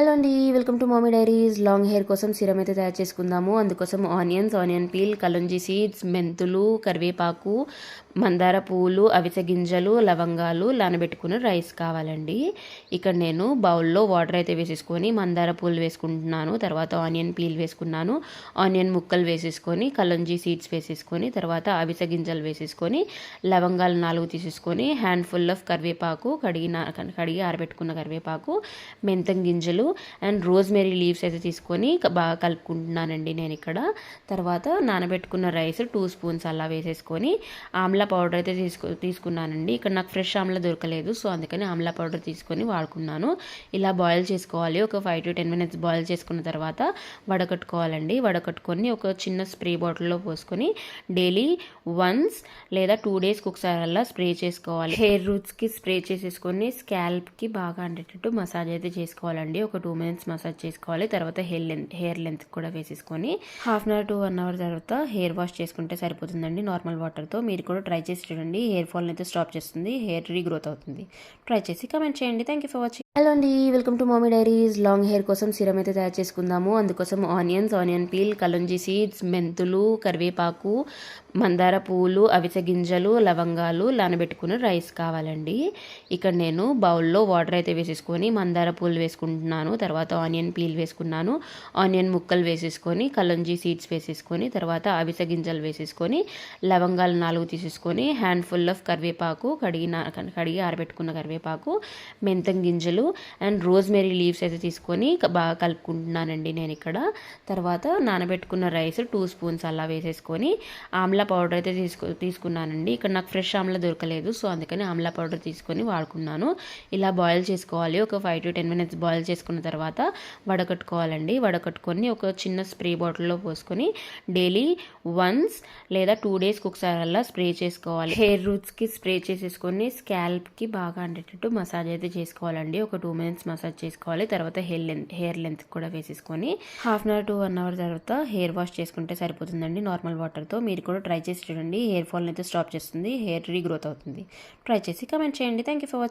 Hello అండి, welcome to Mommy Diaries. Long hair కోసం serum అయితే తయారు చేసుకుందాము. అందుకోసం ఆనియన్ పీల్, కలుంజీ సీడ్స్, మెంతులు, కరివేపాకు, మందార పువ్వులు, అవిసె గింజలు, లవంగాలు, నానబెట్టుకున్న రైస్ కావాలండి. ఇక్కడ నేను బౌల్లో వాటర్ అయితే వేసేసుకొని మందార పూలు వేసుకుంటున్నాను. తర్వాత ఆనియన్ పీల్ వేసుకున్నాను. ఆనియన్ ముక్కలు వేసేసుకొని కలుంజీ సీడ్స్ వేసేసుకొని తర్వాత అవిసె గింజలు వేసేసుకొని లవంగాలు 4 తీసేసుకొని హ్యాండ్ఫుల్ ఆఫ్ కరివేపాకు, కడిగి ఆరబెట్టుకున్న కరివేపాకు, మెంతం గింజలు అండ్ రోజ్మెరీ లీవ్స్ అయితే తీసుకొని బాగా కలుపుకుంటున్నానండి నేను ఇక్కడ. తర్వాత నానబెట్టుకున్న రైస్ 2 స్పూన్స్ అలా వేసేసుకొని ఆమ్లా పౌడర్ అయితే తీసుకున్నానండి. ఇక్కడ నాకు ఫ్రెష్ ఆమ్లా దొరకలేదు, సో అందుకని ఆమ్లా పౌడర్ తీసుకొని వాడుకున్నాను. ఇలా బాయిల్ చేసుకోవాలి. ఒక 5 to 10 minutes బాయిల్ చేసుకున్న తర్వాత వడకట్టుకోవాలండి. వడకట్టుకొని ఒక చిన్న స్ప్రే బాటిల్లో పోసుకొని డైలీ వన్స్ లేదా 2 daysకి ఒకసారి అలా స్ప్రే చేసుకోవాలి. హెయిర్ రూట్స్కి స్ప్రే చేసేసుకొని స్కాల్ప్కి బాగా అంటేటట్టు మసాజ్ అయితే చేసుకోవాలండి. ఒక 2 minutes మసాజ్ చేసుకోవాలి. తర్వాత హెయిర్ లెంత్ కూడా వేసేసుకొని half an hour to 1 hour తర్వాత హెయిర్ వాష్ చేసుకుంటే సరిపోతుందండి నార్మల్ వాటర్తో. మీరు కూడా ట్రై చేసి చూడండి. హెయిర్ ఫాల్ అయితే స్టాప్ చేస్తుంది, హెయిర్ రీగ్రోత్ అవుతుంది. ట్రై చేసి కమెంట్ చేయండి. Thank you for watching. Hello అండి, welcome to Mommy Diaries. Long hair కోసం సీరం అయితే తయారు చేసుకుందాము. అందుకోసం ఆనియన్ పీల్, కలుంజీ సీడ్స్, మెంతులు, కరివేపాకు, మందార పువ్వులు, అవిసె గింజలు, లవంగాలు, నానబెట్టుకున్న రైస్ కావాలండి. ఇక్కడ నేను బౌల్లో వాటర్ అయితే వేసేసుకొని మందార పూలు వేసుకుంటున్నాను. తర్వాత ఆనియన్ పీల్ వేసుకున్నాను. ఆనియన్ ముక్కలు వేసేసుకొని కలుంజీ సీడ్స్ వేసేసుకొని తర్వాత అవిసె గింజలు వేసేసుకొని లవంగాలు 4 తీసేసుకొని హ్యాండ్ఫుల్ ఆఫ్ కరివేపాకు, కడిగి ఆరబెట్టుకున్న కరివేపాకు, మెంతం గింజలు అండ్ రోజ్మెరీ లీవ్స్ అయితే తీసుకొని బాగా కలుపుకుంటున్నానండి నేను ఇక్కడ. తర్వాత నానబెట్టుకున్న రైస్ 2 స్పూన్స్ అలా వేసేసుకొని ఆమ్లా పౌడర్ అయితే తీసుకున్నానండి. ఇక్కడ నాకు ఫ్రెష్ ఆమ్లా దొరకలేదు, సో అందుకని ఆమ్లా పౌడర్ తీసుకొని వాడుకున్నాను. ఇలా బాయిల్ చేసుకోవాలి. ఒక 5 to 10 minutes బాయిల్ చేసుకున్న తర్వాత వడకట్టుకోవాలండి. వడకట్టుకొని ఒక చిన్న స్ప్రే బాటిల్లో పోసుకొని డైలీ వన్స్ లేదా 2 daysకి ఒకసారి అలా స్ప్రే చేసుకోవాలి. హెయిర్ రూట్స్కి స్ప్రే చేసేసుకొని స్కాల్ప్కి బాగా అంటేటట్టు మసాజ్ అయితే చేసుకోవాలండి. ఒక 2 minutes మసాజ్ చేసుకోవాలి. తర్వాత హెయిర్ లెంత్ కూడా వేసేసుకొని half an hour to 1 hour తర్వాత హెయిర్ వాష్ చేసుకుంటే సరిపోతుందండి నార్మల్ వాటర్తో. మీరు కూడా ట్రై చేసి చూడండి. హెయిర్ ఫాల్ అయితే స్టాప్ చేస్తుంది, హెయిర్ రీగ్రోత్ అవుతుంది. ట్రై చేసి కమెంట్ చేయండి. Thank you for watching.